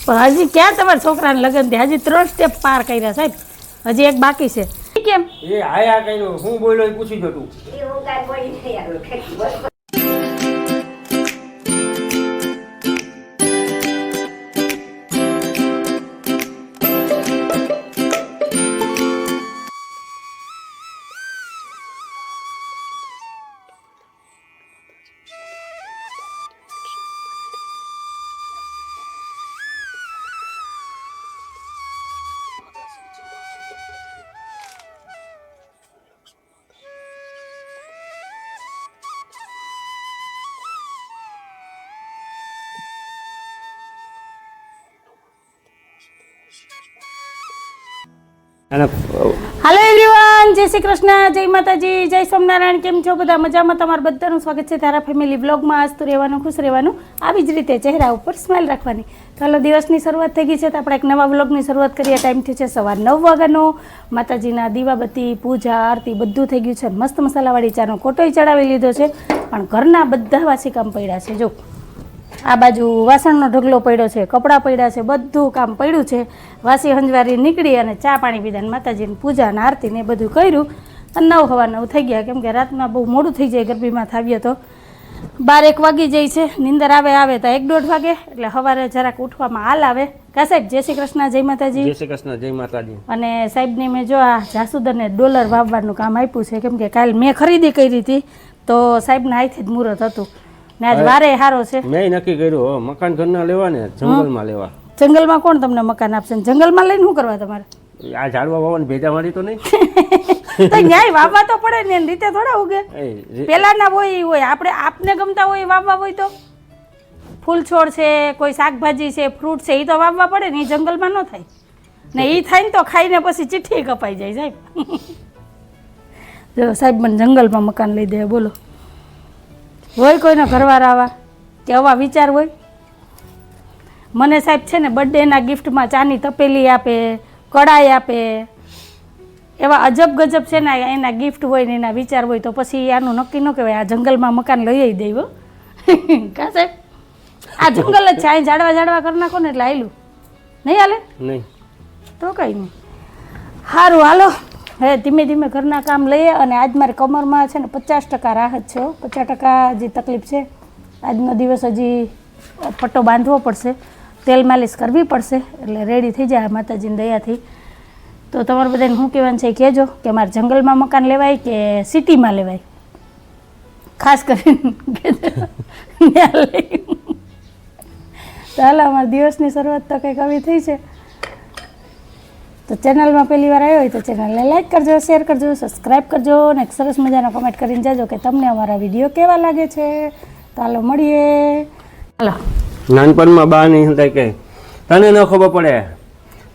પણ હજી ક્યાં તમારા છોકરાને લગ્ન થયા? હજી 3 સ્ટેપ પાર કર્યા સાહેબ, હજી એક બાકી છે. કેમ એ આયા કઈનો હું બોલ્યો એ પૂછી જો તું. એ હું કાંઈ બોલી નહીં આવ્યો. અને હાલો એવરીવન, જય શ્રી કૃષ્ણ, જય માતાજી, જય સોમનારાયણ. કેમ છો બધા? મજામાં? તમારું બધાનું સ્વાગત છે તારા ફેમિલી વ્લોગમાં. હસતું રહેવાનું, ખુશ રહેવાનું, આવી જ રીતે ચહેરા ઉપર સ્માઇલ રાખવાની. ચાલો, દિવસની શરૂઆત થઈ ગઈ છે તો આપણે એક નવા વ્લોગની શરૂઆત કરીએ. ટાઈમ થયો છે સવાર 9 વાગ્યાનો. માતાજીના દીવાબત્તી, પૂજા, આરતી બધું થઈ ગયું છે. મસ્ત મસાલાવાળી ચાનો કોટોય ચડાવી લીધો છે, પણ ઘરના બધા વાસી કામ પડ્યા છે. જો આ બાજુ વાસણનો ઢગલો પડ્યો છે, કપડાં પડ્યા છે, બધું કામ પડ્યું છે. વાસી હંજવારી નીકળી અને ચા પાણી પીધા, માતાજીની પૂજા અને આરતી ને બધું કર્યું અને 9 સવા 9 થઈ ગયા. કેમ કે રાતના બહુ મોડું થઈ જાય, ગરબીમાં થાવીએ તો 12-1 વાગી જાય છે. નીંદર આવે તો 1-1.5 વાગે, એટલે સવારે જરાક ઉઠવામાં હાલ આવે. કા સાહેબ? જય શ્રી કૃષ્ણ, જય માતાજી. જય શ્રી કૃષ્ણ, જય માતાજી. અને સાહેબને મેં જો આ જાસૂદરને ડોલર વાવવાનું કામ આપ્યું છે, કેમ કે કાલ મેં ખરીદી કરી હતી તો સાહેબના હાથે જ મુહૂર્ત હતું ને આજ વારે હારો છે. મેં નક્કી કર્યું મકાન ઘરના લેવા ને જંગલમાં લેવા. જંગલમાં કોણ તમને મકાન આપશે? જંગલમાં લઈને શું કરવા તમારે? આ ઝાડવા વાવવાની ભેજા મારી તો નહીં. તો ન્યાય વાવવા તો પડે ને, એની રીતે થોડા ઉગે. પેલાના હોય આપણે આપને ગમતા હોય વાવવા હોય તો ફૂલ છોડ છે, કોઈ શાકભાજી છે, ફ્રૂટ છે, એ તો વાવવા પડે ને. એ જંગલમાં ન થાય ને. એ થાય ને તો ખાઈને પછી ચીઠી કપાઈ જાય સાહેબ. જો સાહેબ મને જંગલમાં મકાન લઈ દે. બોલો, હોય કોઈના ઘરવાળા આવા કે આવા વિચાર હોય? મને સાહેબ છે ને બર્થડેના ગિફ્ટમાં ચાની તપેલી આપે, કડાઈ આપે, એવા અજબ ગજબ છે ને એના ગિફ્ટ હોય ને એના વિચાર હોય, તો પછી આનું નક્કી ન કહેવાય આ જંગલમાં મકાન લઈ દેવો. કા સાહેબ? આ જંગલ જ છે, અહીં ઝાડવા કરી નાખો ને એટલે હાલું નહીં હાલે નહીં તો કંઈ નહીં. સારું, હાલો હવે ધીમે ધીમે ઘરના કામ લઈએ. અને આજ મારી કમરમાં છે ને 50% રાહત છે. 50% જે તકલીફ છે. આજનો દિવસ હજી પટ્ટો બાંધવો પડશે, તેલ માલિશ કરવી પડશે, એટલે રેડી થઈ જાય માતાજીની દયાથી. તો તમારે બધાને શું કહેવાનું છે એ કહેજો કે મારે જંગલમાં મકાન લેવાય કે સિટીમાં લેવાય, ખાસ કરીને તો હાલો, અમારા દિવસની શરૂઆત તો કંઈક આવી થઈ છે. તો ચેનલમાં પહેલી વાર આવ્યો હોય તો ચેનલને લાઈક કરજો, શેર કરજો, સબસ્ક્રાઈબ કરજો અને એક સરસ મજાનો કમેન્ટ કરીને જાજો કે તમને અમારા વિડીયો કેવા લાગે છે. તો હાલો મળીએ. હાલો, નાનપણમાં બા નહીં હતા કે તને ન ખબર પડે,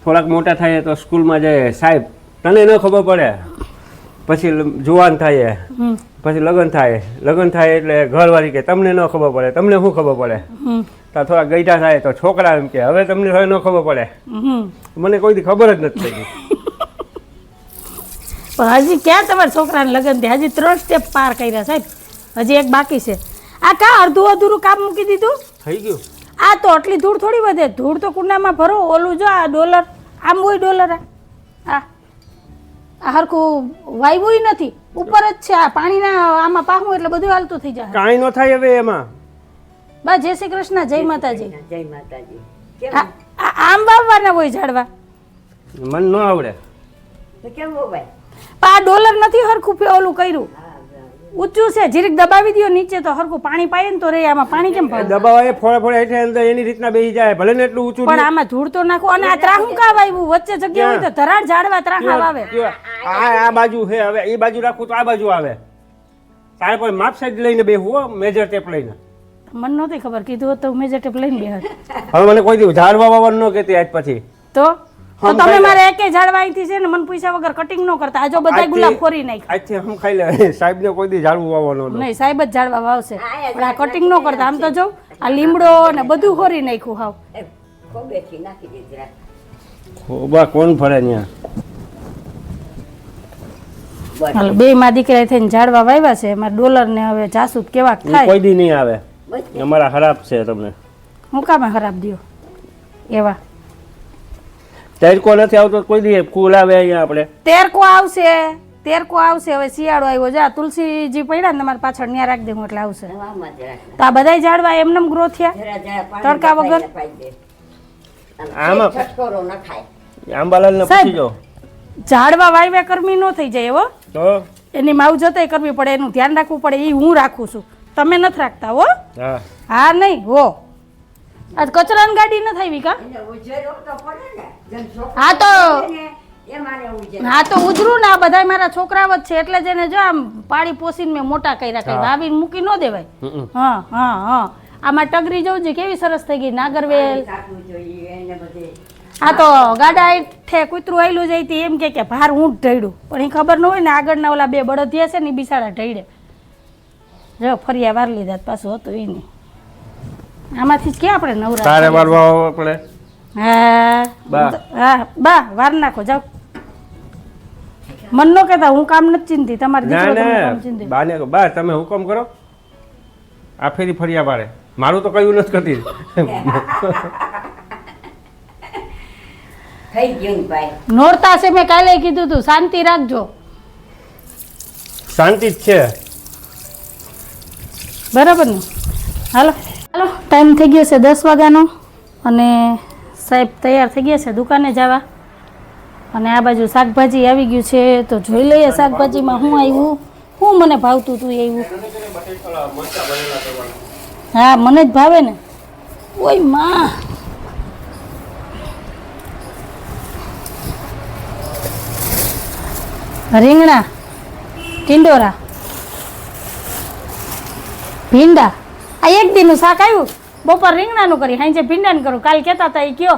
થોડાક મોટા થાય તો સ્કૂલમાં જાય સાહેબ તને ન ખબર પડે, પછી જુવાન થાય, પછી લગ્ન થાય એટલે ઘરવાળી કે તમને ન ખબર પડે, તમને શું ખબર પડે? તો થોડા ગઈઢા થાય તો છોકરા એમ કે હવે તમને હવે ન ખબર પડે. મને કોઈથી ખબર જ નથી થઈ. પણ હજી ક્યાં તમારા છોકરાને લગ્ન થયા? હજી 3 સ્ટેપ પાર કર્યા સાહેબ, હજી એક બાકી છે. આ કા અડધું કામ મૂકી દીધું? થઈ ગયું. આ તો આટલી ધૂળ થોડી વધે, ધૂળ તો કુંડામાં ભરો. ઓલું જો આ ડોલર આમ હોય, ડોલર આ હરખું વાયવું નથી, ઉપર જ છે. આ પાણીના આમાં પાહું એટલે બધું હાલતું થઈ જાય. કાંઈ ન થાય હવે એમાં. બા જય શ્રી કૃષ્ણ, જય માતાજી. જય માતાજી. કેમ આમ વાવવાના હોય ઝાડવા? મન ન આવડે તો કેમ ભાઈ? આ ડોલર નથી હરખું ઓલું કર્યું, ઊંચું છે. જીરીક દબાવી દો નીચે તો હરખું પાણી પાય ને તો રે. આમાં પાણી કેમ પાય? દબાવાય ફોડે હેઠે અંદર એની રીતના બેસી જાય, ભલે ને એટલું ઊંચું. પણ આમાં ધૂળ તો નાખો. અને આ ત્રાહું કા વાવ્યું? વચ્ચે જગ્યા હોય તો ધરાડ ઝાડવા ત્રાહા વાવે. આ બાજુ છે, હવે એ બાજુ રાખું તો આ બાજુ આવે. તારે પણ માપ સાઈડ લઈને બેહવું, મેજર ટેપ લઈને. મને નહોતી ખબર, કીધું હોત તો મેજર ટેપ લઈને બેહત. હવે મને કોઈ દી ઝાડવા વાવવાનું ન કહેતી આજ પછી. તો તમે મારે એકે ઝાડવા અહીંથી છે ને મને પૈસા વગર કટિંગ ન કરતા. આજો બધા ગુલાબ ખોરી નાખ્યા. આજથી હમ ખાઈ લે. સાહેબ ને કોઈ દી ઝાડવું વાવવાનું નહીં, સાહેબ જ ઝાડવા વાવશે, પણ આ કટિંગ ન કરતા. આમ તો જો આ લીમડો ને બધું ખોરી નાખ્યું. હાવ ખોબેથી નાખી દીધી. ખોબા કોણ ફરે ત્યાં? હાલો, બે માં દીકરા થઈને ઝાડવા વાવ્યા છે. એમાં ડોલર ને હવે જાસૂદ કેવા થાય? કોઈ દી નહીં આવે. અમારા ખરાબ છે તમને. હું કામે ખરાબ દયો? એવા તડકો નથી આવતો કોઈ દી ફૂલ આવે અહીંયા આપણે તેરકો આવશે હવે શિયાળો આવ્યો જા તુલસીજી પડ્યા ને તમારી પાછળ ન્યા રાખી દે હું એટલે આવશે આમાં જ રાખ. તો આ બધાય ઝાડવા એમનેમ ગ્રો થયા જરા જરા પાણી તડકા વગર? પાઈ દે. આમ આમાં- છટકોરો ન ખાય. આંબાલાલને સાહેબ. પૂછી જો ઝાડવા વાવ્યા કરમી ન થઈ જાય એવો તો એની માવજતે કરવી પડે એનું ધ્યાન રાખવું પડે એ હું રાખું છું તમે નથી રાખતા હો હા હા નહીં હો આજ કચરાની ગાડી ન થઈ કા એને ઉજેરો તો પડે ને. જેમ છોકરો હા તો પડે ને, એમાં ને ઉજેરો. હા તો ઉજરું ને આ બધા મારા છોકરાઓ જ છે એટલે જ એને જો આમ પાળી પોસીને મેં મોટા કર્યા કઈ વાવીને મૂકી ન દેવાય હમ. હા હા હા આમાં ટગરી જવું છે કેવી સરસ થઈ ગઈ નાગરવેલ કાપવું જોઈએ એને બધે. આ તો ગાડા ઠે કૂતરું આયલું જાય તી એમ કે ભાર હું જ ઢળ્યું પણ એ ખબર ન હોય ને આગળના ઓલા બે બળદિયા છે ને એ બિસાડા ઢળે જો ફરિયા વાર લીધા તો પાછું હતું એ નહીં આમાંથી જ ક્યાં આપણે નવરા તારે વારવા આપણે હા બા. હા બા વાર નાખો જાઓ મન નો કહેતા હું કામ નથી ચિંતી તમારે ના દીકરો તમને ના કામ ચિંતી બાને કહો, બા તમે હુકમ કરો આ ફેરી ફરિયા પાડે મારું તો કયું નથી કરતી થઈ ગયું ને ભાઈ. નોરતા છે મેં કાલે કીધું તું શાંતિ રાખજો શાંતિ જ છે બરાબર ને હાલો હાલો ટાઈમ થઈ ગયો છે 10 વાગ્યાનો અને સાહેબ તૈયાર થઈ ગયા છે દુકાને જવા અને આ બાજુ શાકભાજી આવી ગયું છે તો જોઈ લઈએ શાકભાજીમાં શું આવ્યું શું મને ભાવતું તું આવ્યું હા મને જ ભાવે ને ઓય માં રીંગણા ટિંડોરા ભીંડા આ એક દીનું શાક આવ્યું બપોર રીંગણાનું કરી હાંજે ભીંડાનું કરું કાલ કહેતા હતા એ કયો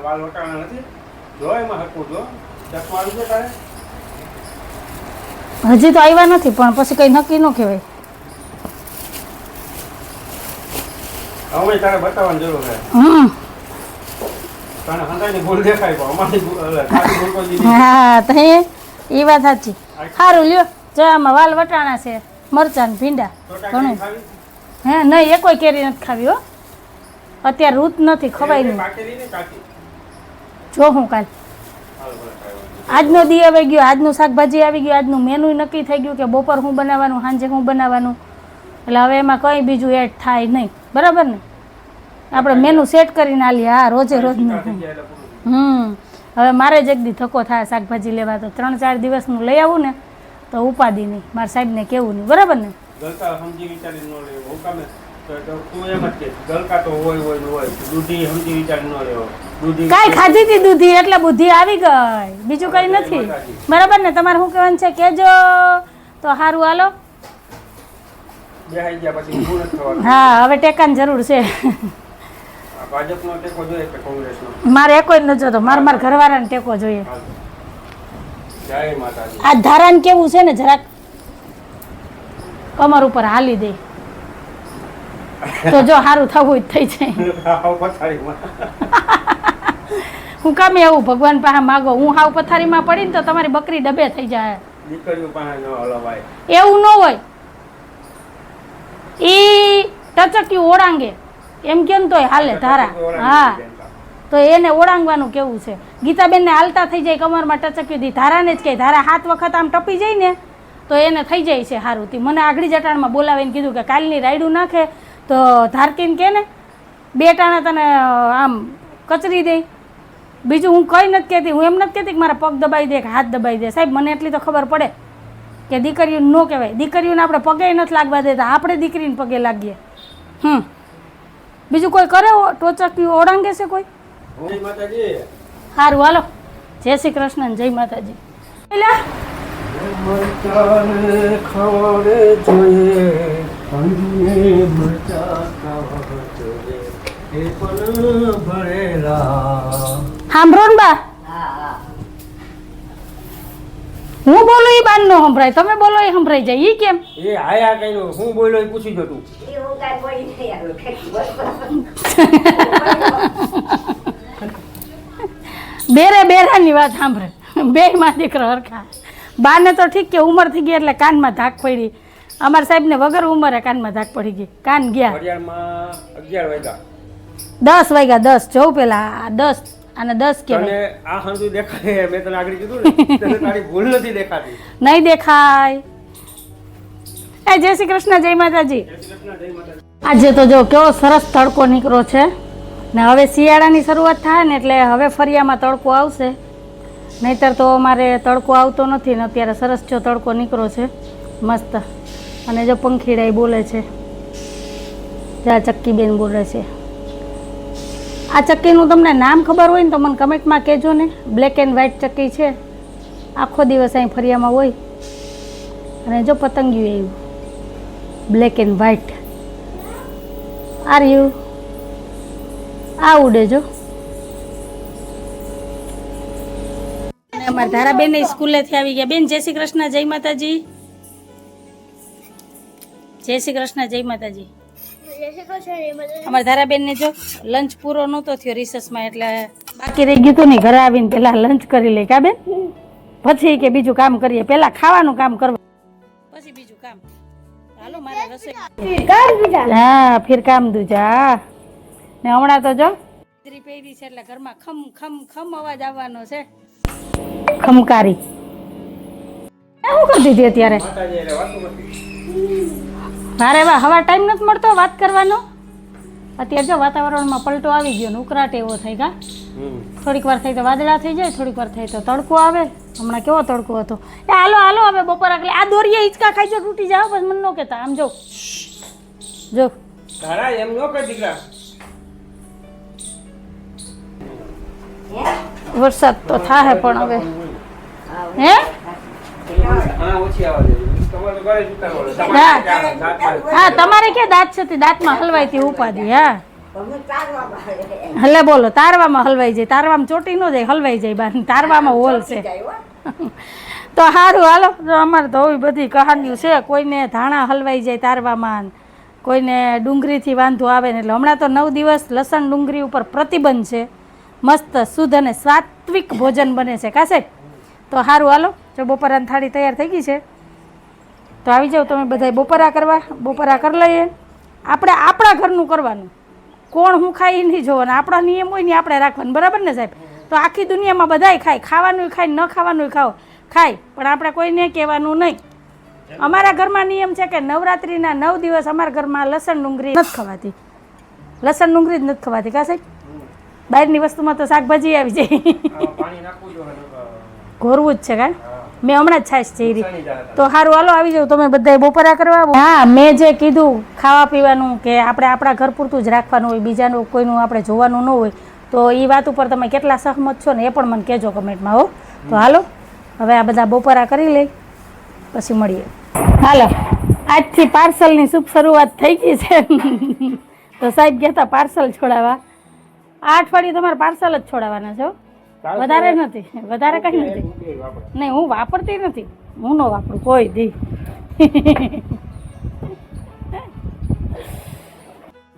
વાલ વટાણા નથી જો એમાં હરકું જો ચશ્મા આવી ગયો તારે હજી તો આવ્યા નથી પણ પછી કઈ નક્કી ન કહેવાય હવે તારે બતાવવાની જરૂર છે તને હંધાઈની ભૂલ દેખાય પણ અમારી ખાલી ભૂલ કોઈ દીધી હા તો એ વાત સાચી સારું લ્યો જો આમાં વાલ વટાણા છે મરચાં ને ભીંડા ઘણું ખાવી હે નહીં એ કોઈ કેરી નથી ખાવી હો અત્યારે રૂત નથી ખવાય નહીં પાકેલી ને કાચી જો હું કાલ હાલો ભલે ખાવાનું. આજનો દી આવી ગયો આજનું શાકભાજી આવી ગયું આજનું મેનુ નક્કી થઈ ગયું કે બપોર શું બનાવવાનું સાંજે શું બનાવવાનું એટલે હવે એમાં કંઈ બીજું એડ થાય નહીં બરાબર ને આપણે મેનુ સેટ કરીને આલીએ હા રોજે રોજનું થઈ ગયા એટલે પૂરું. હવે મારે જ એક દી ધક્કો થાય શાકભાજી લેવા તો 3-4 દિવસનું લઈ આવું ને તો ઉપાદી નહીં મારા સાહેબને કેવું નહીં બરાબર ને ગલકા સમજી વિચારી ન લેવો હું કામે તો તું એમ જ કે ગલકા તો હોય ને હોય દૂધી સમજી વિચારી ન લેવો દૂધી કાંઈ ખાધી હતી દૂધી એટલે બુદ્ધિ આવી ગઈ બીજું કંઈ નથી બરાબર ને તમારે શું કહેવાનું છે કહેજો તો સારું હાલો બેહાઈ ગયા પછી ઊભું નથી થવાનું. હા હવે ટેકાની જરૂર છે આ ભાજપનો ટેકો જોઈએ કે કોંગ્રેસનો મારે એકોય ન જોતો મારા ઘરવાળાને ટેકો જોઈએ હાલ. જય માતાજી આ ધારાને કેવું છે ને જરાક કમર ઉપર હાલી દે તો જો સારું થવું જ થઈ જાય આવો પથારીમાં હું કામે એવું ભગવાન પાસે માગો હું હાવ પથારીમાં પડીને તો તમારી બકરી ડબે થઈ જાય દીકરીઓ પાસે ન હલવાય એવું ન હોય એ ટચક્યું ઓળાંગે એમ કેમ તોય હાલે ધારા હા તો એને ઓળાંગવાનું કેવું છે ગીતાબેનને હાલતા થઈ જાય કમરમાં ટચક્યું દી ધારાને જ કહે ધારા 7 વખત આમ ટપી જાય ને તો એને થઈ જાય છે સારું તી મને આગળી જટાણમાં બોલાવીને કીધું કે કાલની રાયડું નાખે તો ધારકીને કે ને 2 ટાણા તને આમ કચરી દે બીજું હું કંઈ નથી કહેતી હું એમ નથી કહેતી કે મારા પગ દબાઈ દે કે હાથ દબાઈ દે સાહેબ મને એટલી તો ખબર પડે કે દીકરીઓને ન કહેવાય દીકરીઓને આપણે પગે નથી લાગવા દેતા આપણે દીકરીને પગે લાગીએ બીજું કોઈ કરે ટોચક્યું ઓળાંગે છે કોઈ જય માતાજી સારું હાલો જય શ્રી કૃષ્ણ અને જય માતાજી એલા મરચાને ખાવાને જોઈએ અંગને મરચા ખાવા જોઈએ એ પણ ભરેલા સાંભળો ને બા હા હા. હું બોલું એ બાન નો સંભળાય તમે બોલો એ સંભળાઈ જાય ઈ કેમ એ આયા કઈ હું બોલ્યો એ પૂછી જો તું એ હું કાંઈ બોલી નહીં આવ્યો. કંઈક બેરે બેરાની વાત સાંભળે બે માં દીકરો હરખા બાને તો ઠીક કે ઉંમર થઈ ગઈ એટલે કાનમાં ધાક પડી અમારા સાહેબને વગર ઉંમરે કાનમાં ધાક પડી ગઈ કાન ગયા ઘડિયાળમાં 11 વાગ્યા 10 વાગ્યા 10 જોઉં પેલા 10 અને 10 તને કહેવાય. આ હંધું દેખાય મેં તને આગળ કીધું ને તને તારી ભૂલ નથી દેખાતી. નહીં દેખાય. એ જય શ્રી કૃષ્ણ, જય માતાજી. આજે તો જો કેવો સરસ તડકો નીકળ્યો છે ને હવે શિયાળાની શરૂઆત થાય ને એટલે હવે ફરિયામાં તડકો આવશે, નહીતર તો અમારે તડકો આવતો નથી ને અત્યારે સરસ જો તડકો નીકળ્યો છે મસ્ત. અને જો પંખીડાઈ બોલે છે, જ્યાં ચક્કીબેન બોલે છે. આ ચક્કીનું તમને નામ ખબર હોય ને તો મને કમેન્ટમાં કહેજો ને. બ્લેક એન્ડ વ્હાઇટ ચક્કી છે, આખો દિવસ અહીં ફરિયામાં હોય. અને જો પતંગિયું એવું black and white are you આ ઉડે જો. અને અમારા ધારાબેન સ્કૂલેથી આવી ગયા. બેન જય શ્રી કૃષ્ણ, જય માતાજી. જય શ્રી કૃષ્ણ, જય માતાજી. અમારા ધારાબેન ને જો લંચ પૂરો નહોતો થયો રિસેસમાં એટલે બાકી રહી ગયું હતું ને, ઘરે આવીને પેલા લંચ કરી લે કા બેન, પછી કે બીજું કામ કરીએ, પેલા ખાવાનું કામ કરવા પછી બીજું કામ. હાલો મારે રસોઈ હા ફિર કામ દૂજા. ને હમણાં તો જો છત્રી પહેરી છે એટલે ઘરમાં ખમ ખમ ખમ અવાજ આવવાનો છે. ખમકારી શું કરતી હતી અત્યારે? મારે હવે ટાઈમ નથી મળતો વાત કરવાનો. અત્યારે જો વાતાવરણમાં પલટો આવી ગયો ને ઉકળાટ એવો થઈ કા. થોડીક વાર થઈ તો વાદળા થઈ જાય, થોડીક વાર થઈ તો તડકો આવે. હમણાં કેવો તડકો હતો. એ હાલો હાલો હવે બપોર આગળ આ દોરીએ હિંચકા ખાઈ જો તૂટી જાવ બસ મને ન કહેતા. આમ જો જો તારા એમ નો કર દીકરા. વરસાદ તો થાય પણ હવે હે હા ઓછી આવા દે. તમારે ઘરે જૂતા મળે. હા તમારે કે દાંત છે તે દાંતમાં હલવાઈથી ઉપાધી. હા તમે તારવામાં આવે. હલે બોલો તારવામાં હલવાઈ જાય, તારવામાં ચોટી ન જાય હલવાઈ જાય બાર, તારવામાં હોલ છે. તો સારું હાલો. અમારે તો આવી બધી કહાનીઓ છે. કોઈને ધાણા હલવાઈ જાય તારવામાં, કોઈને ડુંગળીથી વાંધો આવે ને. એટલે હમણાં તો 9 દિવસ લસણ ડુંગળી ઉપર પ્રતિબંધ છે. મસ્ત શુદ્ધ અને સાત્વિક ભોજન બને છે કા સાહેબ. તો સારું હાલો. જો બપોરાની થાળી તૈયાર થઈ ગઈ છે તો આવી જાઓ તમે બધા બપોરા કરવા. બપોરા કરી લઈએ. આપણે આપણા ઘરનું કરવાનું, કોણ હું ખાઈ નહીં જોવાનું. આપણા નિયમ હોય ને આપણે રાખવાનું, બરાબર ને સાહેબ? તો આખી દુનિયામાં બધાય ખાય, ખાવાનું ખાય ન ખાવાનું ખાય, પણ આપણે કોઈને કહેવાનું નહીં. અમારા ઘરમાં નિયમ છે કે નવરાત્રિના 9 દિવસ અમારા ઘરમાં લસણ ડુંગળી નથી ખવાતી. લસણ ડુંગળી જ નથી ખવાતી કા સાહેબ? બહારની વસ્તુમાં તો શાકભાજી આવી જાય. પાણી નાખવું જોઈએ. ઘોરવું જ છે કા. મેં હમણાં જ છાશ જઈ રહી. તો સારું હાલો આવી જાવ તમે બધા બપોરા કરવા. હા મેં જે કીધું ખાવા પીવાનું કે આપણે આપણા ઘર પૂરતું જ રાખવાનું હોય, બીજાનું કોઈનું આપણે જોવાનું ન હોય. તો એ વાત ઉપર તમે કેટલા સહમત છો ને એ પણ મને કહેજો કમેન્ટમાં હો. તો હાલો હવે આ બધા બપોરા કરી લઈ પછી મળીએ. હાલો આજથી પાર્સલની શુભ શરૂઆત થઈ ગઈ છે. તો સાહેબ કહેતા પાર્સલ છોડાવવા. આ અઠવાડિયે તમારે પાર્સલ જ છોડાવવાના છે, વધારે નથી, વધારે કંઈ નથી. નહીં હું વાપરતી નથી, હું ન વાપરું કોઈ દી.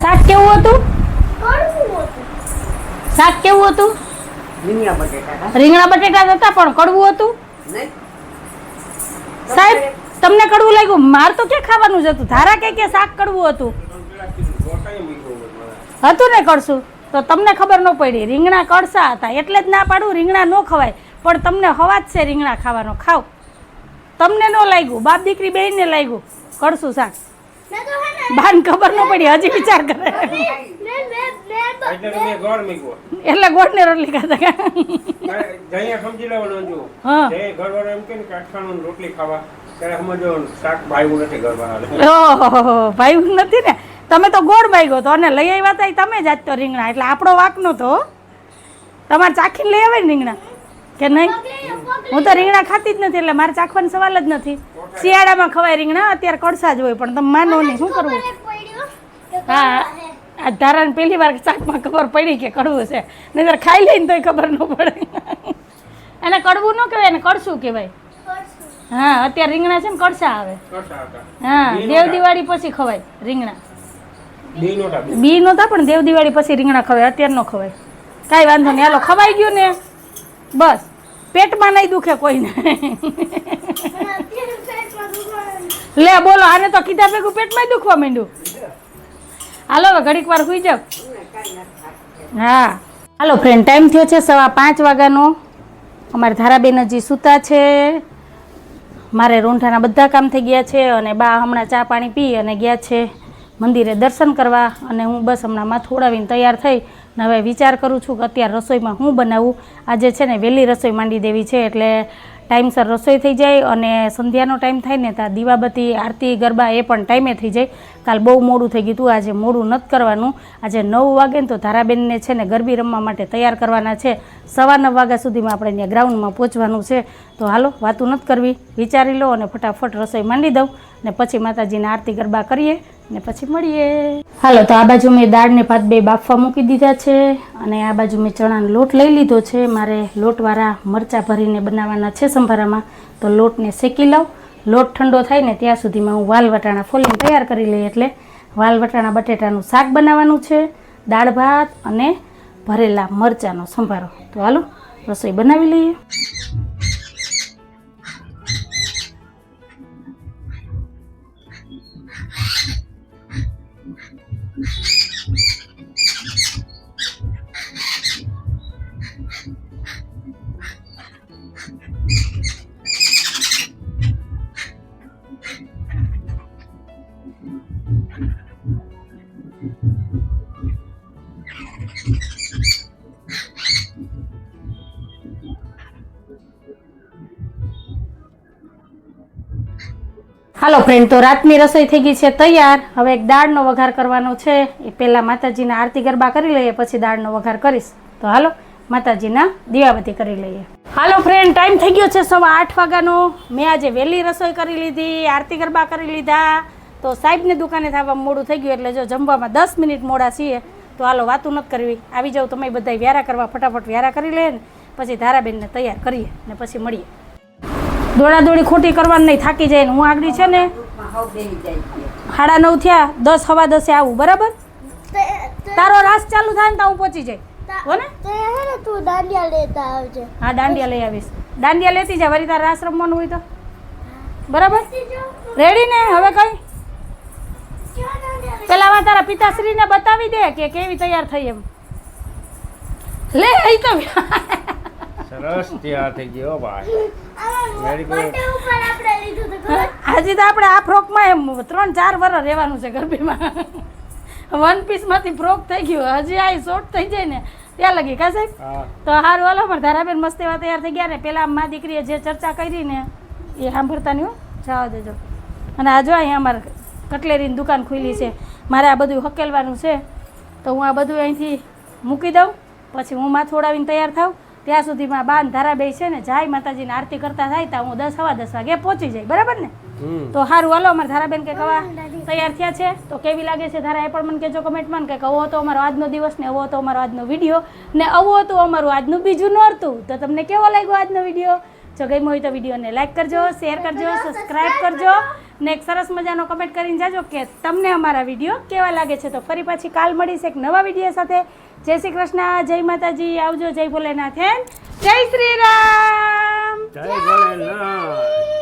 શાક કેવું હતું? શાક કેવું હતું? રીંગણા બટેટા રીંગણા બટેટા હતા પણ કડવું હતું નહીં. સાહેબ. તમને કડવું લાગ્યું? મારે તો ક્યાં ખાવાનું જ હતું. ધારા કે શાક કડવું હતું. હતું ને કડશું તો તમને ખબર ન પડી. રીંગણા કડસા હતા એટલે જ ના પાડું રીંગણા ન ખવાય. પણ તમને હવા જ છે રીંગણા ખાવાનો, ખાવ. તમને ન લાગ્યું, બાપ દીકરી બેયને લાગ્યું કડસું શાક. બાન ખબર ન પડી, હજી વિચાર કરે એટલે ગોળ ને રોટલી ખાતા. સમજી લેવાનું જો હા ઘરવાળો એમ કે કાઠાણું રોટલી ખાવા ત્યારે સમજો શાક ભાઈ નથી ઘરવાળા. ઓહો ભાઈ નથી ને. તમે તો ગોળ બાઈગો તો અને લઈ આવ્યા હતા તમે જ આજ તો રીંગણા. એટલે આપણો વાક નહોતો. તમારે ચાખીને લઈ આવે ને રીંગણા કે નહીં? હું તો રીંગણા ખાતી જ નથી એટલે મારે ચાખવાનો સવાલ જ નથી. શિયાળામાં ખવાય રીંગણા, અત્યારે કડસા જ હોય. પણ તમે માનો નહીં, શું કરવું? હા આ ધારાને પહેલી વાર શાકમાં ખબર પડી કે કડવું છે, નહીંતર ખાઈ લઈને તોય ખબર ન પડે. એને કડવું ન કહેવાય, એને કડશું કહેવાય. હા અત્યારે રીંગણા છે ને કડસા આવે. હા દેવ દિવાળી પછી ખવાય રીંગણા. બી નહોતા પણ દેવ દિવાળી પછી રીંગણા ખવાય, અત્યારે ન ખવાય. કાંઈ વાંધો નહીં હાલો ખવાઈ ગયું ને બસ. પેટમાં નહીં દુખે કોઈને. લે બોલો આને તો કીધા ભેગું પેટમાં દુખવા માંડ્યું. હાલો હવે ઘડીક વાર સુઈ જાવ. હા હાલો ફ્રેન્ડ, ટાઈમ થયો છે 5:15 વાગ્યાનો. અમારે ધારાબેન હજી સૂતા છે. મારે રૂંઢાના બધા કામ થઈ ગયા છે અને બા હમણાં ચા પાણી પી અને ગયા છે મંદિરે દર્શન કરવા. અને હું બસ હમણાં માથું ઉડાવીને તૈયાર થઈ ને હવે વિચાર કરું છું કે અત્યારે રસોઈમાં હું બનાવું. આજે છે ને વહેલી રસોઈ માંડી દેવી છે એટલે ટાઈમસર રસોઈ થઈ જાય અને સંધ્યાનો ટાઈમ થાય ને ત્યાં દીવાબત્તી આરતી ગરબા એ પણ ટાઈમે થઈ જાય. કાલ બહુ મોડું થઈ ગયું હતું, આજે મોડું નથી કરવાનું. આજે 9 વાગે ને તો ધારાબેનને છે ને ગરબી રમવા માટે તૈયાર કરવાના છે. 9:15 વાગ્યા સુધીમાં આપણે ત્યાં ગ્રાઉન્ડમાં પહોંચવાનું છે. તો હાલો વાતું નથી કરવી, વિચારી લો અને ફટાફટ રસોઈ માંડી દઉં ને પછી માતાજીના આરતી ગરબા કરીએ ને પછી મળીએ. હાલો તો આ બાજુ મેં દાળ ને ભાત 2 બાફવા મૂકી દીધા છે અને આ બાજુ મેં ચણાનો લોટ લઈ લીધો છે. મારે લોટવાળા મરચાં ભરીને બનાવવાના છે સંભારામાં, તો લોટને શેકી લઉં. લોટ ઠંડો થાય ને ત્યાં સુધીમાં હું વાલ વટાણા ફોલીને તૈયાર કરી લઈએ. એટલે વાલ વટાણા બટેટાનું શાક બનાવવાનું છે, દાળ ભાત અને ભરેલા મરચાંનો સંભારો. તો હાલો રસોઈ બનાવી લઈએ. હાલો ફ્રેન્ડ, તો રાતની રસોઈ થઈ ગઈ છે તૈયાર. હવે એક દાળનો વઘાર કરવાનો છે. એ પહેલાં માતાજીના આરતી ગરબા કરી લઈએ પછી દાળનો વઘાર કરીશ. તો હાલો માતાજીના દીવાબત્તી કરી લઈએ. હાલો ફ્રેન્ડ, ટાઈમ થઈ ગયો છે 8:15 વાગ્યાનો. મેં આજે વહેલી રસોઈ કરી લીધી, આરતી ગરબા કરી લીધા. તો સાહેબની દુકાને થવા મોડું થઈ ગયું એટલે જો જમવામાં 10 મિનિટ મોડા છીએ. તો હાલો વાતું નથી કરવી, આવી જાવ તમે બધા વ્યારા કરવા. ફટાફટ વ્યારા કરી લઈએ ને પછી ધારાબેનને તૈયાર કરીએ ને પછી મળીએ. દોડાદોડી ખોટી કરવાની નહીં, થાકી જાય ને. હું આગળ છે ને 9:30 થયા, 10 સવા 10 આવું, બરાબર? તારો રાસ ચાલુ થાય ને તો હું પહોંચી જાય હો ને. તું દાંડિયા લેતા આવજે. હા દાંડિયા લઈ આવીશ. દાંડિયા લેતી જા, વળી તારે રાસ રમવાનું હોય તો. બરાબર, રેડી ને? હવે કઈ પેલા તારા પિતાશ્રીને બતાવી દે કે કેવી તૈયાર થઈ એમ. લે અહીં તો સરસ તૈયાર થઈ ગયો ભાઈ. Very good. હજી તો આપણે આ ફ્રોકમાં એમ 3-4 વર્ષ રહેવાનું છે ગરબીમાં. 1 પીસમાંથી ફ્રોક થઈ ગયું, હજી આ શોર્ટ થઈ જાય ને ત્યાં લગી કા સાહેબ. તો હારું હાલો, મારે ધારાબેન મસ્ત એવા તૈયાર થઈ ગયા ને. પેલા મા દીકરીએ જે ચર્ચા કરી ને એ સાંભળતા નહીં હો, જવા દેજો. અને આ જો અહીંયા અમારે કટલેરીની દુકાન ખુલ્લી છે, મારે આ બધું હકેલવાનું છે. તો હું આ બધું અહીંથી મૂકી દઉં પછી હું માથું ઓડાવીને તૈયાર થાઉં. ત્યાં સુધીમાં બાન ધારાબેન છે ને જાય માતાજીની આરતી કરતા થાય ત્યાં હું 10 સવા 10 વાગે પહોંચી જાય, બરાબર ને? તો સારું હાલો, અમારે ધારાબેન કે કવા તૈયાર થયા છે. તો કેવી લાગે છે ધારા એ પણ મને કહેજો કમેન્ટમાં કે આવો હતો અમારો આજનો દિવસ ને આવો હતો અમારો આજનો વિડીયો ને આવું હતું અમારું આજનું બીજું નોરતું. તો તમને કેવો લાગ્યો આજનો વિડીયો? જો ગમ્યો હોય તો વિડીયોને લાઈક કરજો, શેર કરજો, સબસ્ક્રાઈબ કરજો ને એક સરસ મજાનો કમેન્ટ કરીને જાજો કે તમને અમારા વિડીયો કેવા લાગે છે. તો ફરી પાછી કાલ મળીશ એક નવા વિડીયો સાથે. જય શ્રી કૃષ્ણ, જય માતાજી, આવજો, જય ભોલેનાથ, જય શ્રી રામ, જય ભોલેનાથ.